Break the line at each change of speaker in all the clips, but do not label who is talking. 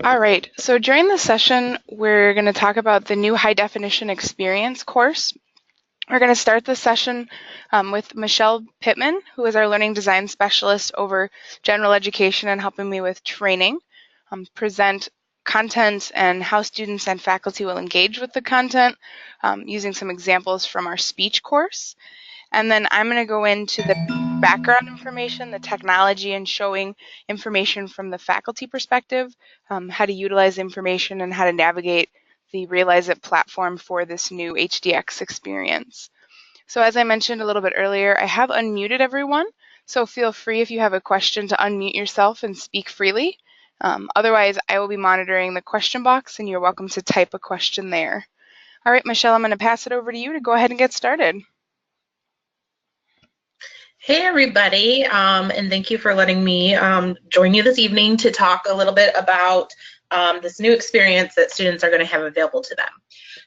All right, so during this session, we're going to talk about the new high definition experience course. We're going to start the session with Michelle Pittman, who is our learning design specialist over general education and helping me with training, present content and how students and faculty will engage with the content using some examples from our speech course. And then I'm going to go into the background information, the technology, and showing information from the faculty perspective, how to utilize information and how to navigate the Realize It platform for this new HDX experience. So as I mentioned a little bit earlier, I have unmuted everyone, so feel free if you have a question to unmute yourself and speak freely. Otherwise, I will be monitoring the question box and you're welcome to type a question there. All right, Michelle, I'm going to pass it over to you to go ahead and get started.
Hey everybody, and thank you for letting me join you this evening to talk a little bit about this new experience that students are going to have available to them.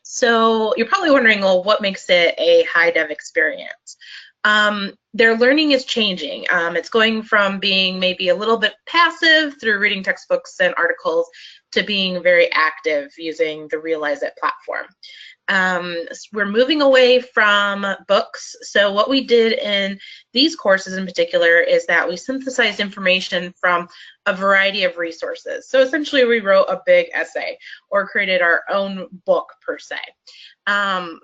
So you're probably wondering, well, what makes it a high dev experience? Their learning is changing. It's going from being maybe a little bit passive through reading textbooks and articles to being very active using the Realize It platform. We're moving away from books. So what we did in these courses in particular is that we synthesized information from a variety of resources. So essentially we wrote a big essay or created our own book per se,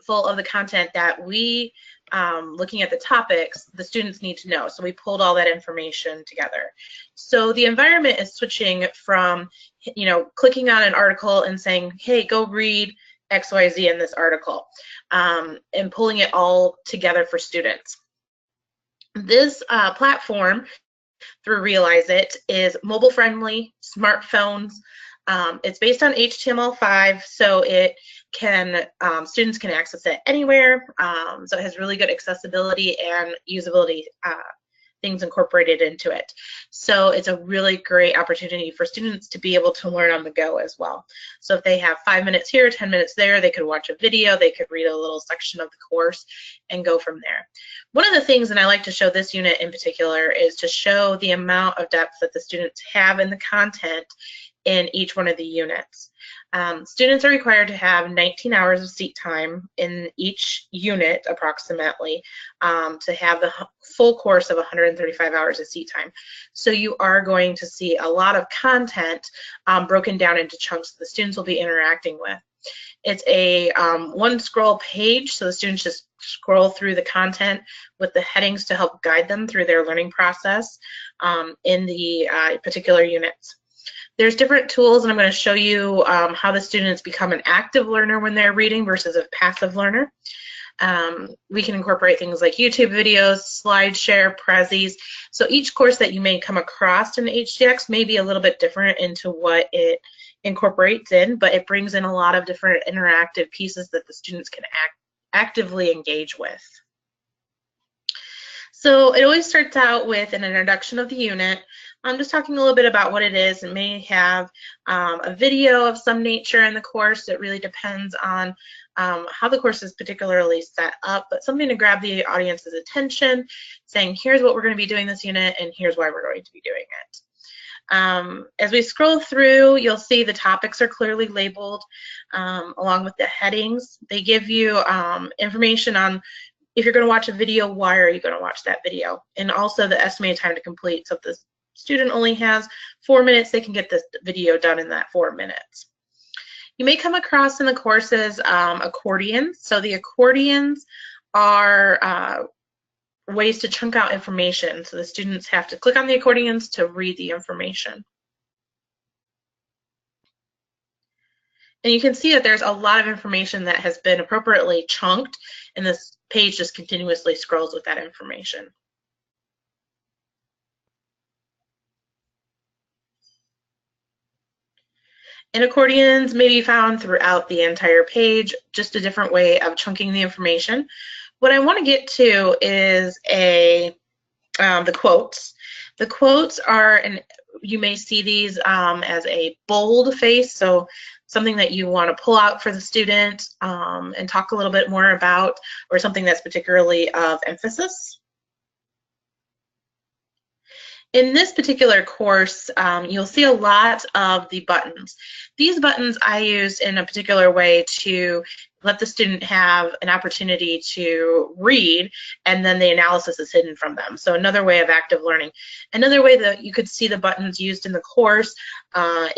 full of the content that we, looking at the topics, the students need to know. So we pulled all that information together. So the environment is switching from, clicking on an article and saying, hey, go read XYZ in this article, and pulling it all together for students. This platform, through Realize It, is mobile friendly, smartphones. It's based on HTML5, so it can students can access it anywhere. So it has really good accessibility and usability things incorporated into it. So it's a really great opportunity for students to be able to learn on the go as well. So if they have 5 minutes here, 10 minutes there, they could watch a video, they could read a little section of the course and go from there. One of the things, and I like to show this unit in particular, is to show the amount of depth that the students have in the content in each one of the units. Students are required to have 19 hours of seat time in each unit approximately to have the full course of 135 hours of seat time. So you are going to see a lot of content broken down into chunks that the students will be interacting with. It's a one scroll page, so the students just scroll through the content with the headings to help guide them through their learning process in the particular units. There's different tools, and I'm going to show you how the students become an active learner when they're reading versus a passive learner. We can incorporate things like YouTube videos, SlideShare, Prezis. So each course that you may come across in HDX may be a little bit different into what it incorporates in, but it brings in a lot of different interactive pieces that the students can actively engage with. So it always starts out with an introduction of the unit. I'm just talking a little bit about what it is. It may have a video of some nature in the course. It really depends on how the course is particularly set up, but something to grab the audience's attention, saying here's what we're going to be doing this unit and here's why we're going to be doing it. As we scroll through, you'll see the topics are clearly labeled along with the headings. They give you information on if you're going to watch a video, why are you going to watch that video? And also the estimated time to complete. So if the student only has 4 minutes, they can get this video done in that 4 minutes. You may come across in the courses accordions. So the accordions are ways to chunk out information. So the students have to click on the accordions to read the information. And you can see that there's a lot of information that has been appropriately chunked, and this page just continuously scrolls with that information. And accordions may be found throughout the entire page, just a different way of chunking the information. What I want to get to is the quotes. The quotes are, and you may see these as a bold face, so something that you want to pull out for the student and talk a little bit more about, or something that's particularly of emphasis. In this particular course, you'll see a lot of the buttons. These buttons I used in a particular way to let the student have an opportunity to read, and then the analysis is hidden from them. So another way of active learning. Another way that you could see the buttons used in the course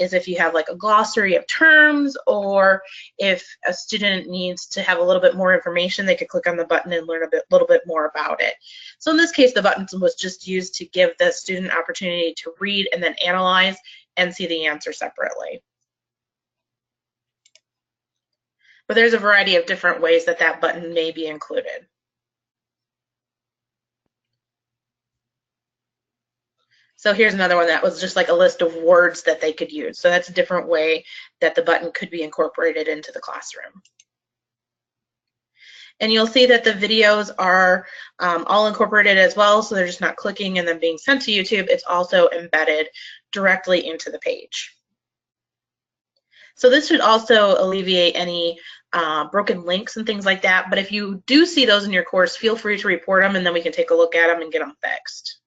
is if you have like a glossary of terms, or if a student needs to have a little bit more information, they could click on the button and learn a little bit more about it. So in this case, the button was just used to give the student opportunity to read and then analyze and see the answer separately. But there's a variety of different ways that that button may be included. So here's another one that was just like a list of words that they could use. So that's a different way that the button could be incorporated into the classroom. And you'll see that the videos are all incorporated as well, so they're just not clicking and then being sent to YouTube. It's also embedded directly into the page. So this should also alleviate any broken links and things like that. But if you do see those in your course, feel free to report them, and then we can take a look at them and get them fixed.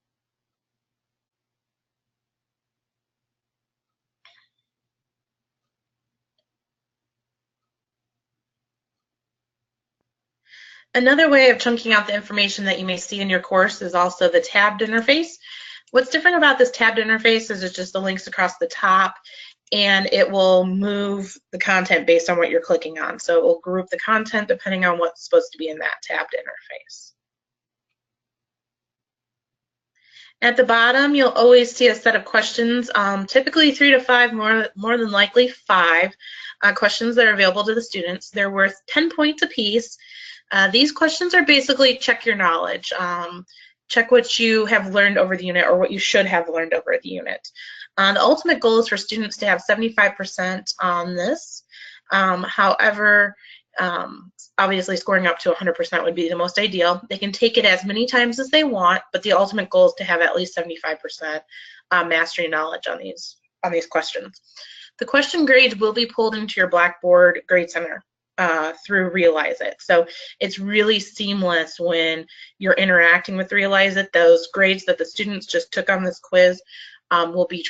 Another way of chunking out the information that you may see in your course is also the tabbed interface. What's different about this tabbed interface is it's just the links across the top, and it will move the content based on what you're clicking on. So it will group the content depending on what's supposed to be in that tabbed interface. At the bottom, you'll always see a set of questions, typically 3 to 5, more than likely 5 questions that are available to the students. They're worth 10 points apiece. These questions are basically check your knowledge. Check what you have learned over the unit, or what you should have learned over the unit. The ultimate goal is for students to have 75% on this. However, obviously scoring up to 100% would be the most ideal. They can take it as many times as they want, but the ultimate goal is to have at least 75% mastery knowledge on these questions. The question grades will be pulled into your Blackboard Grade Center through Realize It. So it's really seamless when you're interacting with Realize It. Those grades that the students just took on this quiz will be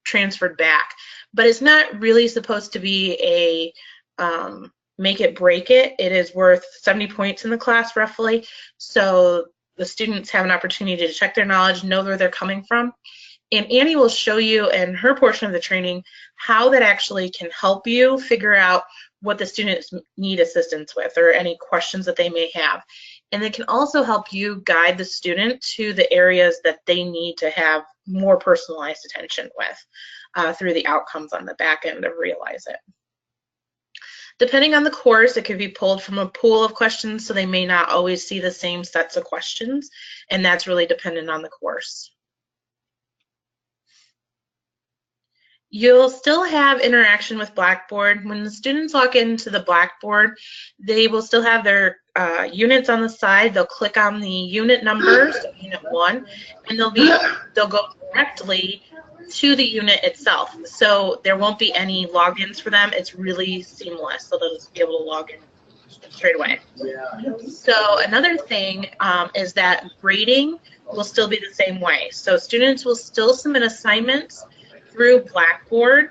transferred back. But it's not really supposed to be a make it break it. It is worth 70 points in the class roughly. So the students have an opportunity to check their knowledge, know where they're coming from. And Annie will show you in her portion of the training how that actually can help you figure out what the students need assistance with, or any questions that they may have. And it can also help you guide the student to the areas that they need to have more personalized attention with through the outcomes on the back end of Realize It. Depending on the course, it could be pulled from a pool of questions, so they may not always see the same sets of questions, and that's really dependent on the course. You'll still have interaction with Blackboard. When the students log into the Blackboard, they will still have their units on the side. They'll click on the unit numbers, unit 1, and they'll go directly to the unit itself. So there won't be any logins for them. It's really seamless, so they'll just be able to log in straight away. So another thing is that grading will still be the same way. So students will still submit assignments through Blackboard.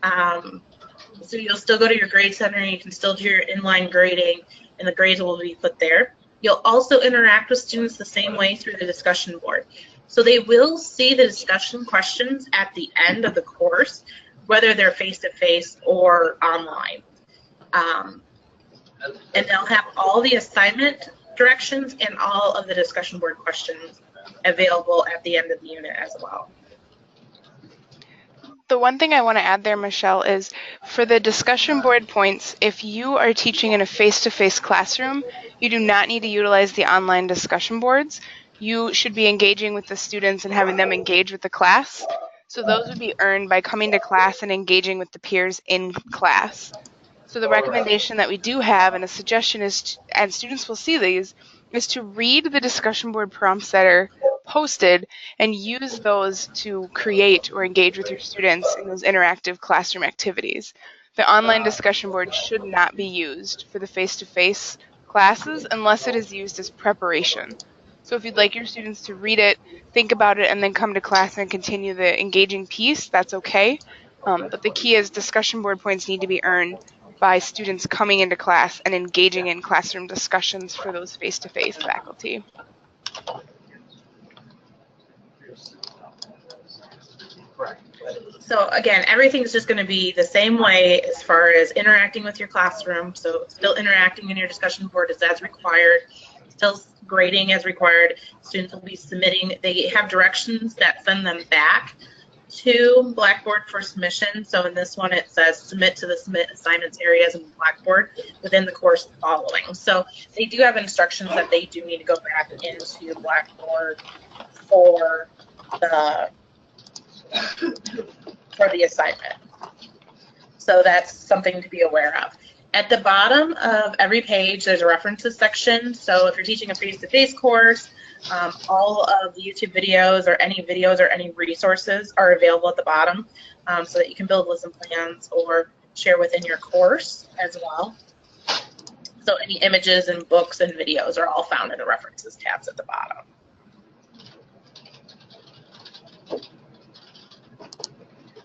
So you'll still go to your grade center, and you can still do your inline grading, and the grades will be put there. You'll also interact with students the same way through the discussion board. So they will see the discussion questions at the end of the course, whether they're face-to-face or online. And they'll have all the assignment directions and all of the discussion board questions available at the end of the unit as well.
The one thing I want to add there, Michelle, is for the discussion board points, if you are teaching in a face-to-face classroom, you do not need to utilize the online discussion boards. You should be engaging with the students and having them engage with the class. So those would be earned by coming to class and engaging with the peers in class. So the recommendation that we do have, and a suggestion is, and students will see these, is to read the discussion board prompts that are posted and use those to create or engage with your students in those interactive classroom activities. The online discussion board should not be used for the face-to-face classes unless it is used as preparation. So if you'd like your students to read it, think about it, and then come to class and continue the engaging piece, that's okay. But the key is discussion board points need to be earned by students coming into class and engaging in classroom discussions for those face-to-face faculty.
So again, everything's just going to be the same way as far as interacting with your classroom. So still interacting in your discussion board as required, still grading as required. Students will be submitting, they have directions that send them back to Blackboard for submission. So in this one, it says submit to the submit assignments areas in Blackboard within the course following. So they do have instructions that they do need to go back into Blackboard for the assignment. So that's something to be aware of. At the bottom of every page, there's a references section. So if you're teaching a face-to-face course, all of the YouTube videos or any resources are available at the bottom, so that you can build lesson plans or share within your course as well. So any images and books and videos are all found in the references tabs at the bottom.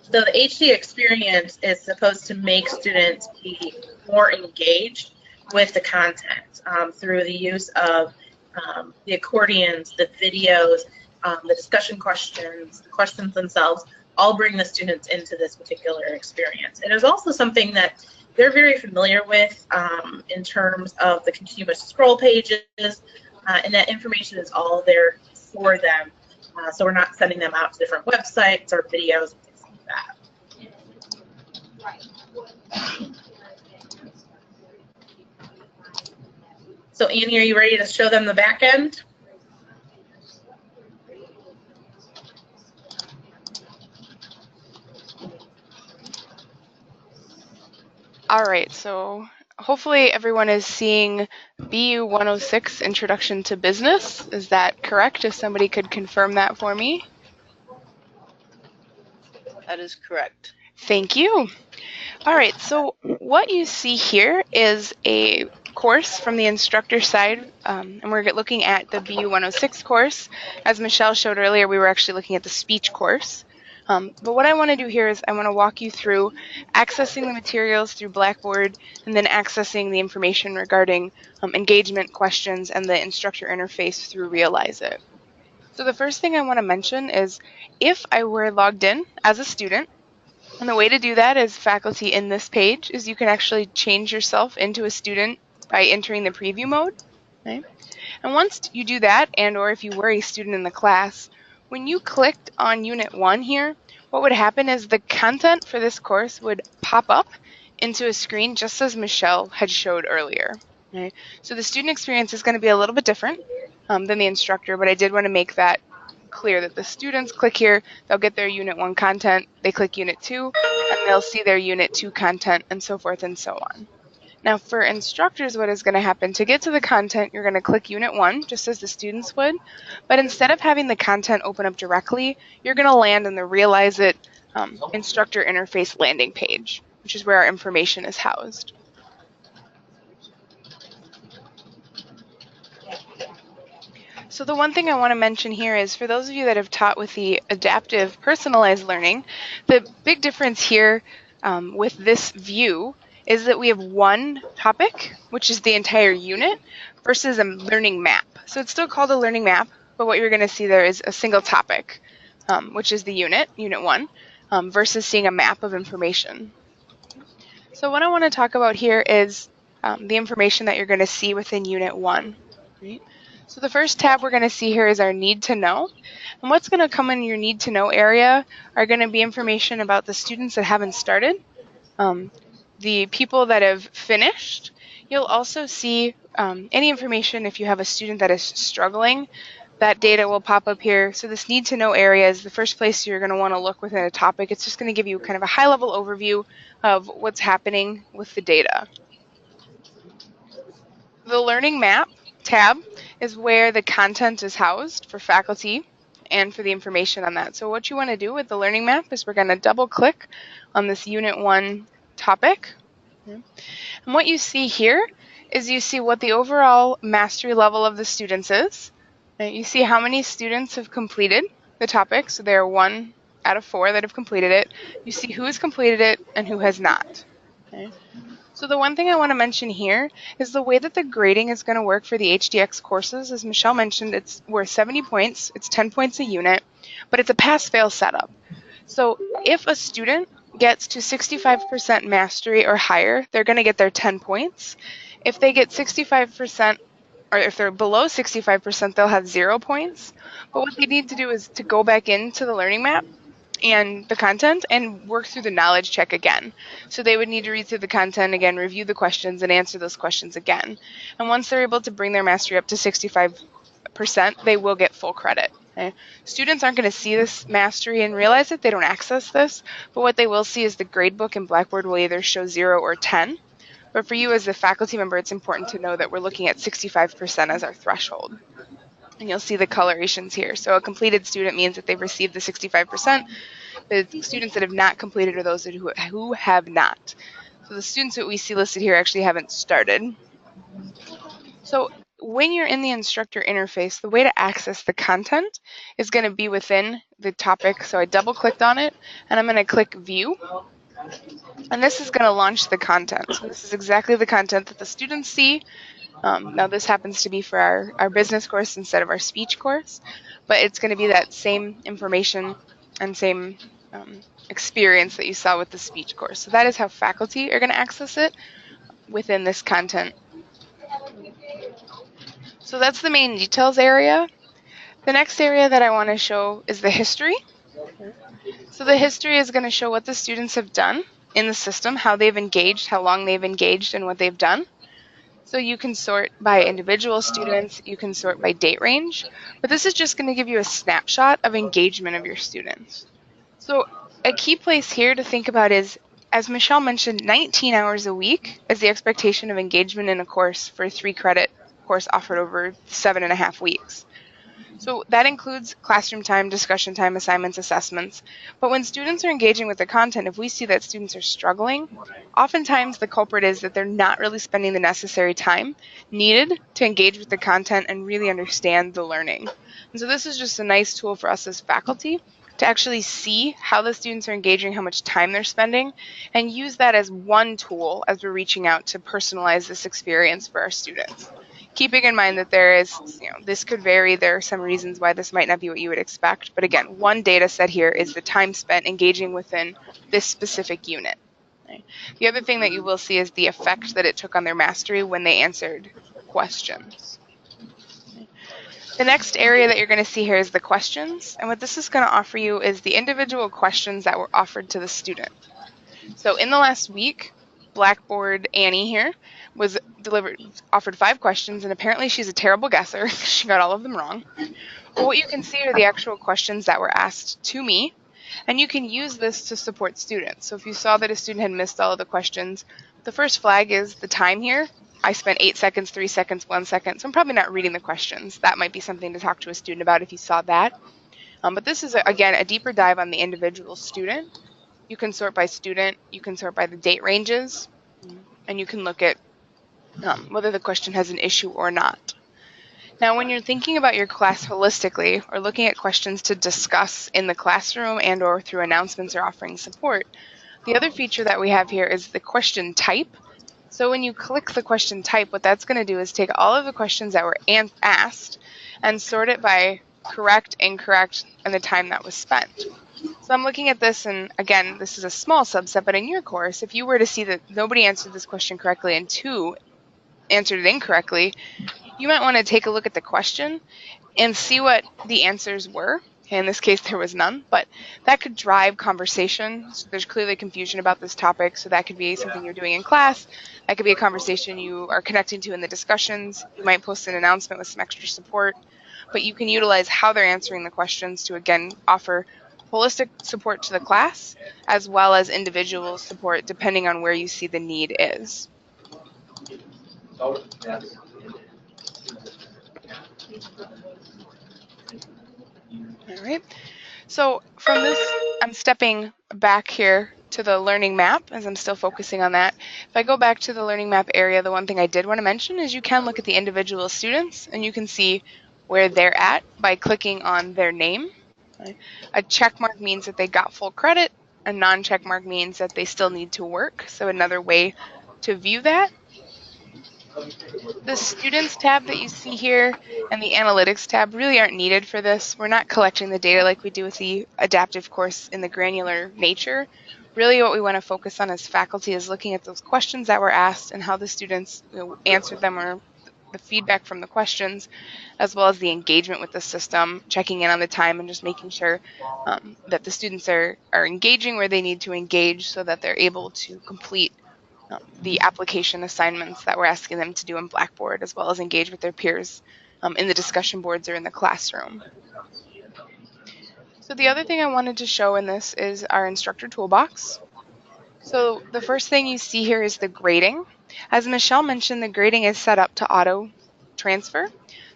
So the HD experience is supposed to make students be more engaged with the content through the use of the accordions, the videos, the discussion questions, the questions themselves, all bring the students into this particular experience. And it's also something that they're very familiar with in terms of the continuous scroll pages, and that information is all there for them. So we're not sending them out to different websites or videos and things like that. So Annie, are you ready to show them the back end?
All right, so hopefully everyone is seeing BU 106, Introduction to Business. Is that correct? If somebody could confirm that for me.
That is correct.
Thank you. All right, so what you see here is a course from the instructor side, and we're looking at the BU 106 course. As Michelle showed earlier, we were actually looking at the speech course. But what I want to do here is I want to walk you through accessing the materials through Blackboard and then accessing the information regarding engagement questions and the instructor interface through Realize It. So the first thing I want to mention is if I were logged in as a student, and the way to do that as faculty in this page is you can actually change yourself into a student by entering the preview mode. Okay? And once you do that, and or if you were a student in the class, when you clicked on Unit 1 here, what would happen is the content for this course would pop up into a screen just as Michelle had showed earlier. Okay? So the student experience is going to be a little bit different than the instructor, but I did want to make that clear that the students click here, they'll get their Unit 1 content, they click Unit 2, and they'll see their Unit 2 content, and so forth and so on. Now for instructors, what is going to happen, to get to the content, you're going to click Unit 1, just as the students would, but instead of having the content open up directly, you're going to land in the Realize It instructor interface landing page, which is where our information is housed. So the one thing I want to mention here is for those of you that have taught with the adaptive personalized learning, the big difference here with this view is that we have one topic, which is the entire unit, versus a learning map. So it's still called a learning map, but what you're going to see there is a single topic, which is the unit, Unit 1, versus seeing a map of information. So what I want to talk about here is the information that you're going to see within Unit 1. Right? So the first tab we're going to see here is our Need to Know. And what's going to come in your Need to Know area are going to be information about the students that haven't started, the people that have finished. You'll also see any information if you have a student that is struggling. That data will pop up here. So this Need to Know area is the first place you're going to want to look within a topic. It's just going to give you kind of a high-level overview of what's happening with the data. The Learning Map tab is where the content is housed for faculty and for the information on that. So what you want to do with the Learning Map is we're going to double click on this Unit 1 topic. And what you see here is you see what the overall mastery level of the students is. You see how many students have completed the topic. So there are 1 out of 4 that have completed it. You see who has completed it and who has not. Okay. So the one thing I want to mention here is the way that the grading is going to work for the HDX courses. As Michelle mentioned, it's worth 70 points. It's 10 points a unit, but it's a pass-fail setup. So if a student gets to 65% mastery or higher, they're going to get their 10 points. If they get 65%, or if they're below 65%, they'll have 0 points. But what they need to do is to go back into the learning map and the content and work through the knowledge check again. So they would need to read through the content again, review the questions, and answer those questions again. And once they're able to bring their mastery up to 65%, they will get full credit. Okay? Students aren't going to see this mastery and realize it. They don't access this. But what they will see is the gradebook and Blackboard will either show 0 or 10. But for you as a faculty member, it's important to know that we're looking at 65% as our threshold. And you'll see the colorations here. So a completed student means that they've received the 65%. The students that have not completed are those who have not. So the students that we see listed here actually haven't started. So when you're in the instructor interface, the way to access the content is going to be within the topic. So I double clicked on it and I'm going to click view. And this is going to launch the content. So this is exactly the content that the students see. Now this happens to be for our business course instead of our speech course, but it's going to be that same information and same experience that you saw with the speech course. So that is how faculty are going to access it within this content. So that's the main details area. The next area that I want to show is the history. So the history is going to show what the students have done in the system, how they've engaged, how long they've engaged, and what they've done. So you can sort by individual students, you can sort by date range, but this is just going to give you a snapshot of engagement of your students. So a key place here to think about is, as Michelle mentioned, 19 hours a week is the expectation of engagement in a course for a 3-credit course offered over 7.5 weeks. So that includes classroom time, discussion time, assignments, assessments. But when students are engaging with the content, if we see that students are struggling, oftentimes the culprit is that they're not really spending the necessary time needed to engage with the content and really understand the learning. And so this is just a nice tool for us as faculty to actually see how the students are engaging, how much time they're spending, and use that as one tool as we're reaching out to personalize this experience for our students. Keeping in mind that there is, this could vary. There are some reasons why this might not be what you would expect. But again, one data set here is the time spent engaging within this specific unit. Okay. The other thing that you will see is the effect that it took on their mastery when they answered questions. Okay. The next area that you're going to see here is the questions. And what this is going to offer you is the individual questions that were offered to the student. So in the last week, Blackboard Annie here was offered 5 questions, and apparently she's a terrible guesser. She got all of them wrong. But what you can see are the actual questions that were asked to me, and you can use this to support students. So if you saw that a student had missed all of the questions, the first flag is the time here. I spent 8 seconds, 3 seconds, 1 second, so I'm probably not reading the questions. That might be something to talk to a student about if you saw that. But this is, again, a deeper dive on the individual student. You can sort by student, you can sort by the date ranges, and you can look at whether the question has an issue or not. Now, when you're thinking about your class holistically or looking at questions to discuss in the classroom and or through announcements or offering support, the other feature that we have here is the question type. So when you click the question type, what that's going to do is take all of the questions that were asked and sort it by correct, incorrect, and the time that was spent. So I'm looking at this, and again, this is a small subset, but in your course, if you were to see that nobody answered this question correctly and 2 answered it incorrectly, you might want to take a look at the question and see what the answers were. In this case, there was none, but that could drive conversation. So there's clearly confusion about this topic, so that could be something you're doing in class. That could be a conversation you are connecting to in the discussions. You might post an announcement with some extra support, but you can utilize how they're answering the questions to, again, offer holistic support to the class, as well as individual support depending on where you see the need is. All right. So from this, I'm stepping back here to the learning map as I'm still focusing on that. If I go back to the learning map area, the one thing I did want to mention is you can look at the individual students and you can see where they're at by clicking on their name. A check mark means that they got full credit. A non-check mark means that they still need to work. So another way to view that. The Students tab that you see here and the Analytics tab really aren't needed for this. We're not collecting the data like we do with the adaptive course in the granular nature. Really what we want to focus on as faculty is looking at those questions that were asked and how the students answered them, or the feedback from the questions, as well as the engagement with the system, checking in on the time and just making sure that the students are engaging where they need to engage so that they're able to complete the application assignments that we're asking them to do in Blackboard, as well as engage with their peers in the discussion boards or in the classroom. So the other thing I wanted to show in this is our instructor toolbox. So the first thing you see here is the grading. As Michelle mentioned, the grading is set up to auto transfer.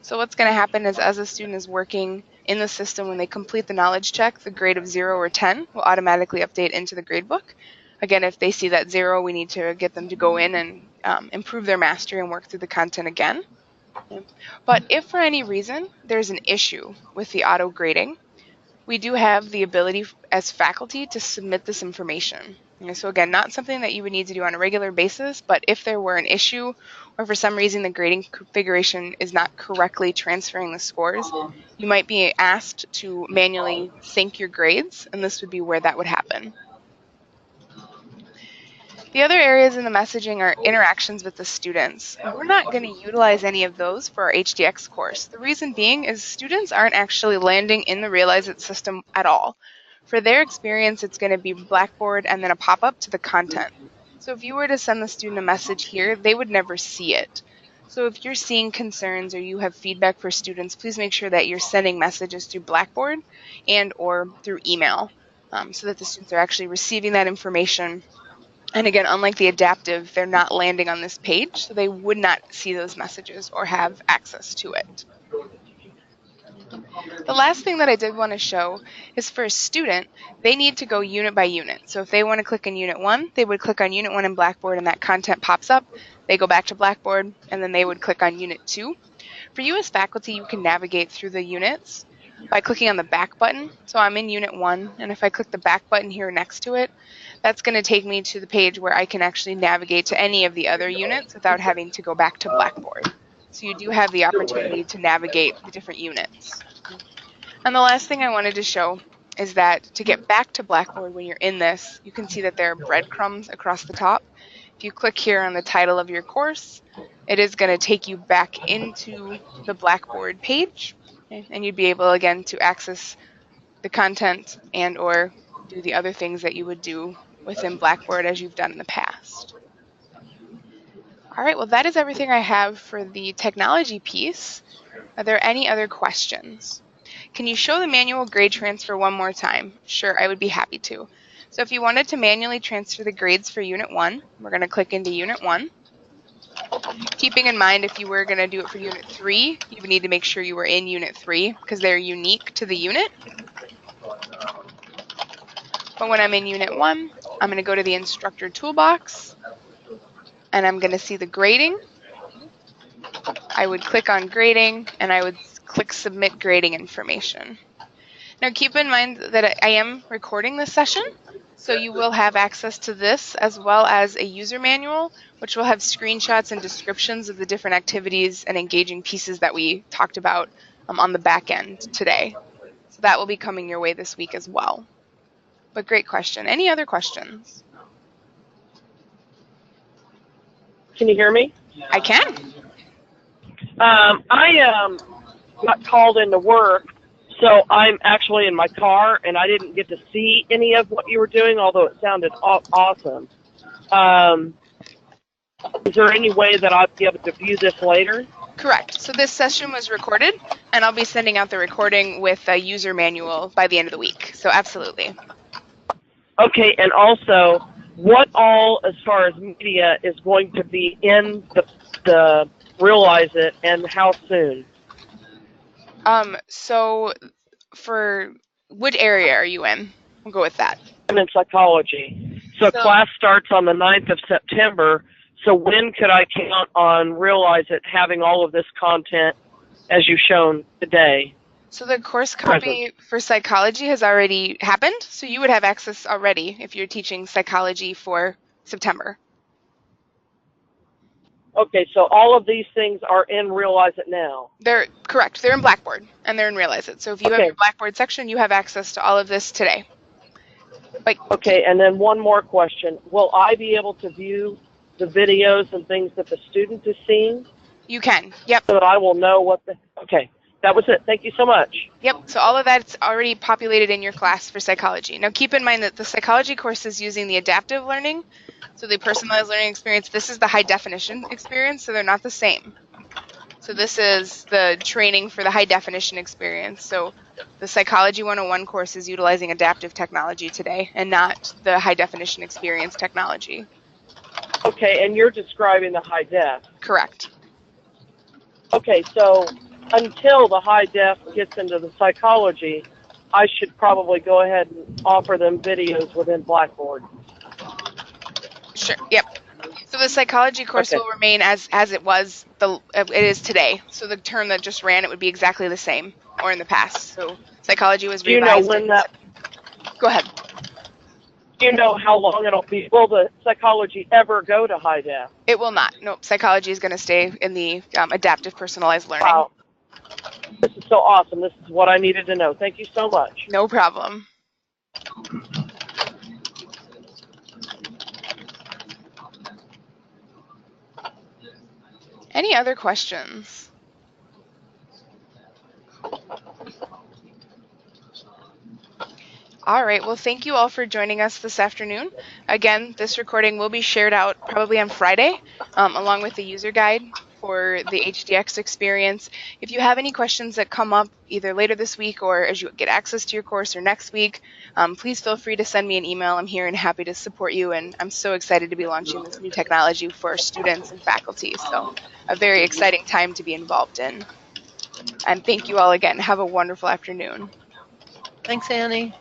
So what's going to happen is as a student is working in the system, when they complete the knowledge check, the grade of 0 or 10 will automatically update into the gradebook. Again, if they see that 0, we need to get them to go in and improve their mastery and work through the content again. But if for any reason there's an issue with the auto grading, we do have the ability as faculty to submit this information. So again, not something that you would need to do on a regular basis, but if there were an issue or for some reason the grading configuration is not correctly transferring the scores, you might be asked to manually sync your grades, and this would be where that would happen. The other areas in the messaging are interactions with the students. We're not going to utilize any of those for our HDX course. The reason being is students aren't actually landing in the Realize It system at all. For their experience, it's going to be Blackboard and then a pop-up to the content. So if you were to send the student a message here, they would never see it. So if you're seeing concerns or you have feedback for students, please make sure that you're sending messages through Blackboard and or through email so that the students are actually receiving that information. And again, unlike the adaptive, they're not landing on this page, so they would not see those messages or have access to it. The last thing that I did want to show is for a student, they need to go unit by unit. So if they want to click in Unit 1, they would click on Unit 1 in Blackboard and that content pops up. They go back to Blackboard and then they would click on Unit 2. For you as faculty, you can navigate through the units by clicking on the back button. So I'm in Unit 1, and if I click the back button here next to it, that's going to take me to the page where I can actually navigate to any of the other units without having to go back to Blackboard. So you do have the opportunity to navigate the different units. And the last thing I wanted to show is that to get back to Blackboard when you're in this, you can see that there are breadcrumbs across the top. If you click here on the title of your course, it is going to take you back into the Blackboard page, and you'd be able again to access the content and or do the other things that you would do within Blackboard as you've done in the past. All right, well, that is everything I have for the technology piece. Are there any other questions? Can you show the manual grade transfer one more time? Sure, I would be happy to. So if you wanted to manually transfer the grades for Unit 1, we're going to click into Unit 1. Keeping in mind, if you were going to do it for Unit 3, you would need to make sure you were in Unit 3 because they're unique to the unit. But when I'm in Unit 1, I'm going to go to the Instructor Toolbox, and I'm going to see the grading. I would click on Grading, and I would click Submit Grading Information. Now keep in mind that I am recording this session, so you will have access to this as well as a user manual, which will have screenshots and descriptions of the different activities and engaging pieces that we talked about on the back end today. So that will be coming your way this week as well. But great question. Any other questions?
Can you hear me?
I can.
I got called into work, so I'm actually in my car, and I didn't get to see any of what you were doing, although it sounded awesome. Is there any way that I'd be able to view this later?
Correct. So this session was recorded, and I'll be sending out the recording with a user manual by the end of the week. So absolutely.
Okay, and also, what all, as far as media, is going to be in the Realize It, and how soon?
So for what area are you in? We'll go with that.
I'm in psychology. So class starts on the 9th of September, so when could I count on Realize It having all of this content as you've shown today.
So the course copy for psychology has already happened, so you would have access already if you're teaching psychology for September.
Okay, so all of these things are in Realize It now.
They're correct. They're in Blackboard, and they're in Realize It. So if you have
Okay.
your Blackboard section, you have access to all of this today. But
Okay, and then one more question. Will I be able to view the videos and things that the student is seeing
you can. Yep.
so that I will know what the... Okay, that was it. Thank you so much.
Yep. So all of that's already populated in your class for psychology. Now keep in mind that the psychology course is using the adaptive learning, so the personalized learning experience. This is the high definition experience, so they're not the same. So this is the training for the high definition experience. So the Psychology 101 course is utilizing adaptive technology today and not the high definition experience technology.
Okay, and you're describing the high def.
Correct.
Okay, so until the high def gets into the psychology, I should probably go ahead and offer them videos within Blackboard.
Sure. Yep. So the psychology course
Okay.
will remain as it was. It is today. So the term that just ran, it would be exactly the same, or in the past. So psychology was
Do you know
revised.
when that...
Go ahead.
Do you know how long it'll be? Will the psychology ever go to high def?
It will not. Nope. Psychology is going to stay in the adaptive personalized learning.
Wow. This is so awesome. This is what I needed to know. Thank you so much.
No problem. Any other questions? All right, well, thank you all for joining us this afternoon. Again, this recording will be shared out probably on Friday, along with the user guide for the HDX experience. If you have any questions that come up either later this week or as you get access to your course or next week, please feel free to send me an email. I'm here and happy to support you, and I'm so excited to be launching this new technology for our students and faculty. So a very exciting time to be involved in. And thank you all again. Have a wonderful afternoon.
Thanks, Annie.